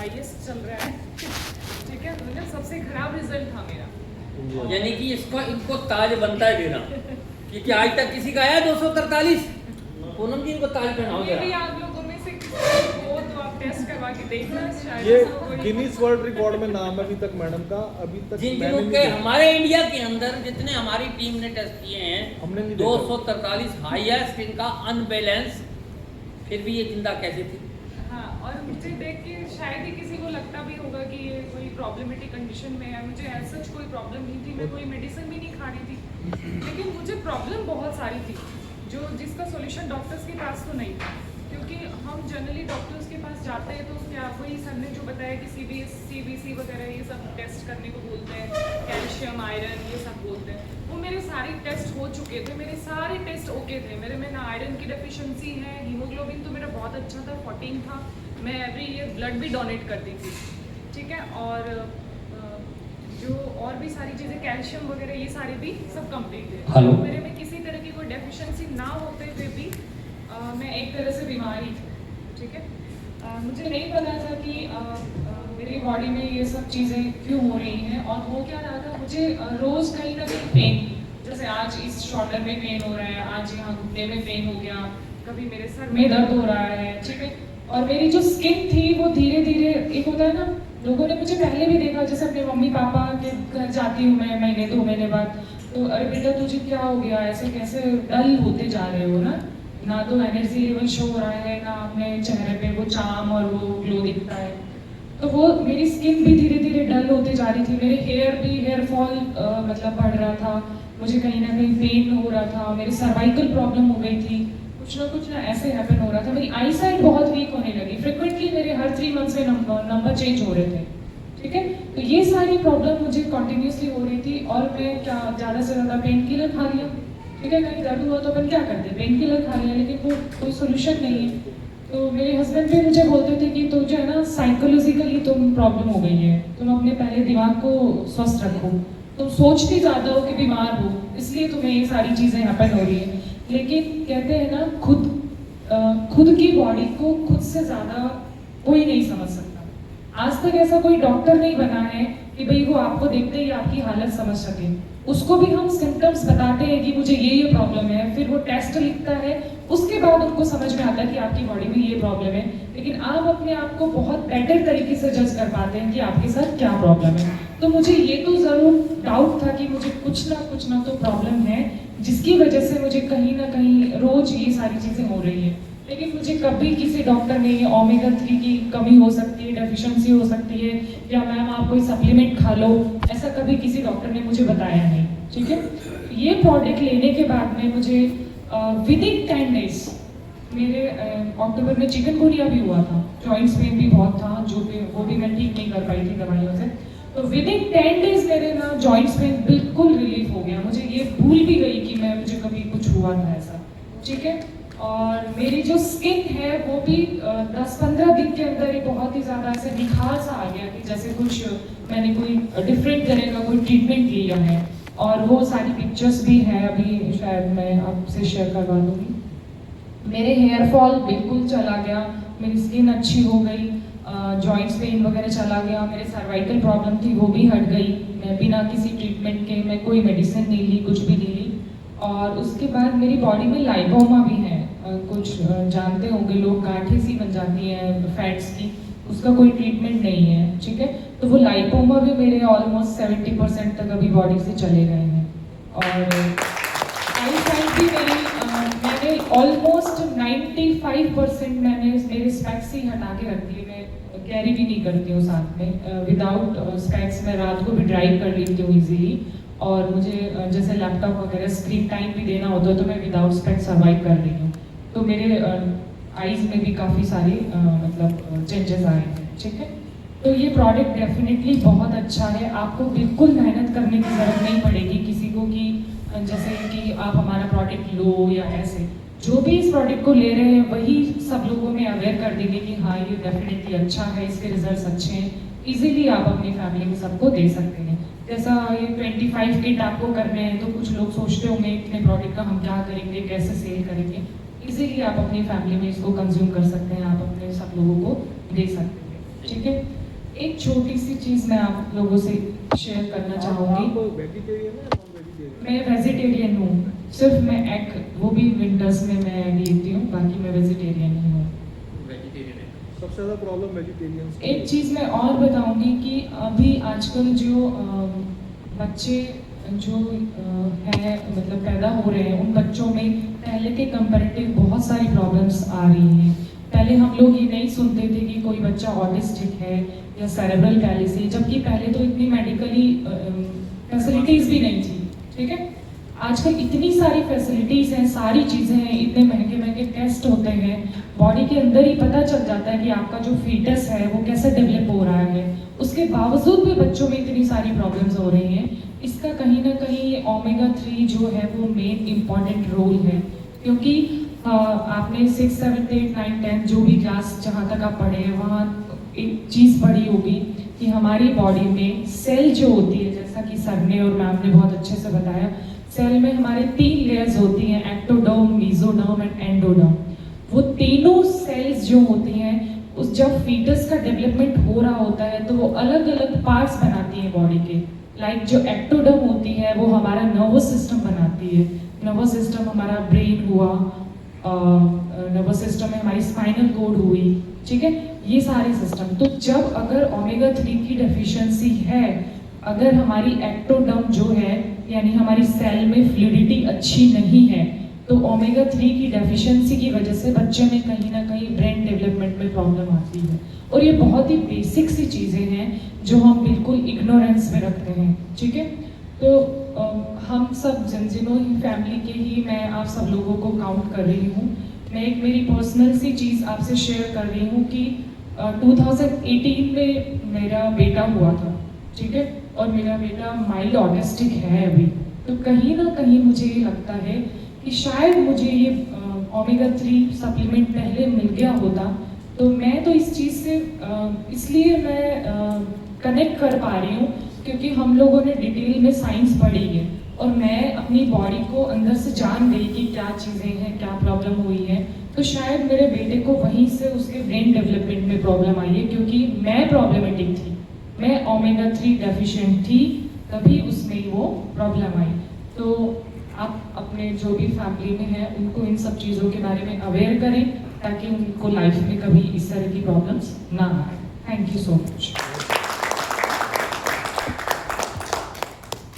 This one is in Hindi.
हाईएस्ट चल रहा है। ठीक है, मतलब सबसे खराब रिजल्ट था मेरा। यानी कि इसको इनको ताज बनता है देना, क्योंकि आज तक किसी का आया 243। पूनम जी इनको ताज पहनाओ ये भी जरा। आप लोगों में से किसी को तो आप टेस्ट करवा के देखना, शायद ये इसको कोई- गिनीज वर्ल्ड रिकॉर्ड में नाम है अभी तक मैडम का। अभी तक जिन मैंने जिनों नहीं के देखा। हमारे इंडिया के अंदर जितने हमारी टीम ने टेस्ट किए हैं, हमने नहीं देखा। 243 हाईएस्ट इनका अनबैलेंस, फिर भी ये जिंदा कैसे थी? हाँ, और मुझे देख के शायद ही किसी को लगता भी होगा कि ये कोई प्रॉब्लमेटिक कंडीशन में है। मुझे ऐसा कोई प्रॉब्लम नहीं थी, मैं कोई मेडिसिन भी नहीं खा रही थी, लेकिन मुझे प्रॉब्लम बहुत सारी थी जिसका सॉल्यूशन डॉक्टर्स के पास तो नहीं था। क्योंकि हम जनरली डॉक्टर्स के पास जाते हैं तो क्या वही सर ने जो बताया कि CBC वगैरह ये सब टेस्ट करने को बोलते हैं, कैल्शियम, आयरन, ये सब बोलते हैं। वो मेरे सारे टेस्ट हो चुके थे, मेरे सारे टेस्ट ओके थे। मेरे में ना आयरन की डेफिशिएंसी है, हीमोग्लोबिन तो मेरा बहुत अच्छा था, 14 था। मैं एवरी ईयर ब्लड भी डोनेट करती थी। ठीक है, और जो और भी सारी चीज़ें, कैल्शियम वगैरह, ये सारी भी सब कंप्लीट है। हेलो। तो मेरे में किसी तरह की कोई डेफिशिएंसी ना होते हुए भी मैं एक तरह से बीमार ही थी। ठीक है, मुझे नहीं पता था कि मेरी बॉडी में ये सब चीज़ें क्यों हो रही हैं, और हो क्या रहा था। मुझे रोज़ कहीं ना कहीं पेन, जैसे आज इस शोल्डर में पेन हो रहा है, आज यहाँ घुटने में पेन हो गया, कभी मेरे सर में दर्द हो रहा है। ठीक है, और मेरी जो स्किन थी वो धीरे धीरे, एक होता है ना, लोगों ने मुझे पहले भी देखा, जैसे अपने मम्मी पापा के घर जाती हूँ मैं महीने 2 महीने बाद, तो अरे बेटा तुझे क्या हो गया, ऐसे कैसे डल होते जा रहे हो ना तो एनर्जी लेवल शो हो रहा है, ना अपने चेहरे पे वो चार्म और वो ग्लो दिखता है। तो वो मेरी स्किन भी धीरे धीरे डल होते जा रही थी, मेरे हेयर फॉल मतलब बढ़ रहा था, मुझे कहीं ना कहीं पेन हो रहा था, मेरी सर्वाइकल प्रॉब्लम हो गई थी, कुछ ना ऐसे हैपन हो रहा था। मेरी आई साइट बहुत वीक होने लगी, फ्रिक्वेंटली मेरे हर 3 मंथ्स में नंबर चेंज हो रहे थे। ठीक है, तो ये सारी प्रॉब्लम मुझे कंटिन्यूसली हो रही थी, और मैं क्या ज़्यादा से ज़्यादा पेन किलर खा लिया। ठीक है, कहीं दर्द हुआ तो अपन क्या करते हैं, पेन किलर खा लिया, लेकिन वो कोई सोल्यूशन नहीं है। तो मेरे हस्बैंड भी मुझे बोलते थे कि तुझे है ना साइकोलॉजिकली तुम प्रॉब्लम हो गई है, तुम अपने पहले दिमाग को स्वस्थ रखो, तुम सोचती ज़्यादा हो कि बीमार हो, इसलिए तुम्हें ये सारी चीज़ें हैपन हो रही है। लेकिन कहते हैं ना, खुद की बॉडी को खुद से ज़्यादा कोई नहीं समझ सकता। आज तक ऐसा कोई डॉक्टर नहीं बना है कि भाई वो आपको देखते ही आपकी हालत समझ सके। उसको भी हम सिम्टम्स बताते हैं कि मुझे ये प्रॉब्लम है, फिर वो टेस्ट लिखता है, उसके बाद उनको समझ में आता है कि आपकी बॉडी में ये प्रॉब्लम है। लेकिन आप अपने आप को बहुत बेटर तरीके से जज कर पाते हैं कि आपके साथ क्या प्रॉब्लम है। तो मुझे ये तो ज़रूर डाउट था कि मुझे कुछ ना तो प्रॉब्लम है, जिसकी वजह से मुझे कहीं ना कहीं रोज ये सारी चीज़ें हो रही है। लेकिन मुझे कभी किसी डॉक्टर ने ये ओमेगा 3 की कमी हो सकती है, डेफिशिएंसी हो सकती है, या मैम आप कोई सप्लीमेंट खा लो, ऐसा कभी किसी डॉक्टर ने मुझे बताया नहीं। ठीक है, ये प्रोडक्ट लेने के बाद में मुझे विदिन 10 डेज, मेरे अक्टूबर में चिकनगुनिया भी हुआ था, जॉइंट्स पेन भी बहुत था, वो भी मैं ठीक नहीं कर पाई थी दवाइयों से। तो विदिन 10 डेज मेरे ना जॉइंट्स पेन बिल्कुल रिलीफ हो गया। मुझे ये भूल भी गई कि मुझे कभी कुछ हुआ था ऐसा। ठीक है, और मेरी जो स्किन है वो भी 10-15 दिन के अंदर ही बहुत ही ज़्यादा ऐसे निखार सा आ गया कि जैसे कुछ मैंने कोई डिफरेंट तरह का कोई ट्रीटमेंट लिया है। और वो सारी पिक्चर्स भी हैं, अभी शायद मैं आपसे शेयर करवा दूँगी। मेरे हेयर फॉल बिल्कुल चला गया, मेरी स्किन अच्छी हो गई, जॉइंट्स पेन वगैरह चला गया, मेरे सर्वाइकल प्रॉब्लम थी वो भी हट गई। मैं बिना किसी ट्रीटमेंट के, मैं कोई मेडिसिन नहीं ली, कुछ भी नहीं ली। और उसके बाद मेरी बॉडी में लाइपोमा भी है, कुछ जानते होंगे लोग, गांठें सी बन जाती हैं फैट्स की, उसका कोई ट्रीटमेंट नहीं है। ठीक है, तो वो लाइपोमा भी मेरे ऑलमोस्ट 70% तक अभी बॉडी से चले गए हैं। और आई साइट भी मैंने ऑलमोस्ट 95% मैंने मेरे स्पेक्स ही हटा के रख दिए, मैं कैरी भी नहीं करती हूँ साथ में। विदाउट स्पेक्स मैं रात को भी ड्राइव कर लेती हूँ ईजीली, और मुझे जैसे लैपटॉप वगैरह स्क्रीन टाइम भी देना होता है तो मैं विदाउट स्पेक्स सर्वाइव कर रही हूँ। तो मेरे आईज में भी काफ़ी सारी मतलब चेंजेस आए हैं। ठीक है, तो ये प्रोडक्ट डेफिनेटली बहुत अच्छा है, आपको बिल्कुल मेहनत करने की ज़रूरत नहीं पड़ेगी किसी को कि जैसे कि आप हमारा प्रोडक्ट लो या ऐसे। जो भी इस प्रोडक्ट को ले रहे हैं वही सब लोगों में अवेयर कर देंगे कि हाँ ये डेफिनेटली अच्छा है, इसके रिजल्ट्स अच्छे हैं, इजीली आप अपनी फैमिली में सबको दे सकते हैं। जैसा ये 25 किट आपको करने हैं, तो कुछ लोग सोचते होंगे इतने प्रोडक्ट का हम क्या करेंगे, कैसे सेल करेंगे। इजीली आप अपनी फैमिली में इसको कंज्यूम कर सकते हैं, आप अपने सब लोगों को दे सकते हैं। ठीक है। एक छोटी सी चीज़ मैं आप लोगों से शेयर करना चाहूँगी। आप वेजिटेरियन है नॉन वेजिटेरियन? मैं वेजिटेरियन हूँ, सिर्फ मैं एग, वो भी विंटर्स में मैं एग लेती हूँ, बाकी मैं वेजिटेरियन ही हूँ। वेजिटेरियन है। सबसे ज़्यादा प्रॉब्लम वेजिटेरियंस की एक चीज़ मैं और बताऊंगी कि अभी आजकल जो बच्चे जो है मतलब पैदा हो रहे हैं, उन बच्चों में पहले के कंपैरेटिव बहुत सारी प्रॉब्लम्स आ रही हैं। पहले हम लोग ये नहीं सुनते थे कि कोई बच्चा ऑटिस्टिक है या सेरेब्रल पैलिसी, जबकि पहले तो इतनी मेडिकली फैसिलिटीज़ भी नहीं थी, ठीक है। आजकल इतनी सारी फैसिलिटीज़ हैं, सारी चीज़ें हैं, इतने महंगे महंगे टेस्ट होते हैं, बॉडी के अंदर ही पता चल जाता है कि आपका जो फीटस है वो कैसे डेवलप हो रहा है। उसके बावजूद भी बच्चों में इतनी सारी प्रॉब्लम्स हो रही हैं। इसका कहीं ना कहीं ओमेगा 3 जो है वो मेन इम्पॉर्टेंट रोल है, क्योंकि आपने 6, 7, 8, 9, 10 जो भी क्लास जहाँ तक आप पढ़े हैं वहाँ एक चीज़ पढ़ी होगी कि हमारी बॉडी में सेल जो होती है, जैसा कि सर ने और मैम ने बहुत अच्छे से बताया, सेल में हमारे 3 लेयर्स होती हैं, एक्टोडर्म, मेसोडर्म एंड एंडोडर्म। वो तीनों सेल्स जो होती हैं, उस जब फीटस का डेवलपमेंट हो रहा होता है तो वो अलग अलग पार्ट्स बनाती हैं बॉडी के। लाइक जो एक्टोडर्म होती है वो हमारा नर्वस सिस्टम बनाती है। नर्वस सिस्टम हमारा ब्रेन हुआ, नर्वस सिस्टम में हमारी स्पाइनल कोड हुई, ठीक है, ये सारे सिस्टम। तो जब अगर ओमेगा 3 की डेफिशिएंसी है, अगर हमारी एक्टोडर्म जो है यानी हमारी सेल में फ्लूइडिटी अच्छी नहीं है, तो ओमेगा 3 की डेफिशिएंसी की वजह से बच्चे में कहीं ना कहीं ब्रेन डेवलपमेंट में प्रॉब्लम आती है। और ये बहुत ही बेसिक सी चीज़ें हैं जो हम बिल्कुल इग्नोरेंस में रखते हैं, ठीक है। तो हम सब जिनों ही फैमिली के ही मैं आप सब लोगों को काउंट कर रही हूँ। मैं एक मेरी पर्सनल सी चीज़ आपसे शेयर कर रही हूँ कि 2018 में मेरा बेटा हुआ था, ठीक है, और मेरा बेटा माइल्ड ऑटिस्टिक है अभी। तो कहीं ना कहीं मुझे ये लगता है कि शायद मुझे ये ओमेगा 3 सप्लीमेंट पहले मिल गया होता, तो मैं तो इस चीज़ से इसलिए मैं कनेक्ट कर पा रही हूँ क्योंकि हम लोगों ने डिटेल में साइंस पढ़ी है और मैं अपनी बॉडी को अंदर से जान गई कि क्या चीज़ें हैं, क्या प्रॉब्लम हुई है। तो शायद मेरे बेटे को वहीं से उसके ब्रेन डेवलपमेंट में प्रॉब्लम आई है, क्योंकि मैं प्रॉब्लमेटिक थी, मैं ओमेगा 3 डेफिशिएंट थी, तभी उसमें वो प्रॉब्लम आई। तो आप अपने जो भी फैमिली में हैं उनको इन सब चीज़ों के बारे में अवेयर करें ताकि उनको लाइफ में कभी इस तरह की प्रॉब्लम्स ना आए। Thank you so much.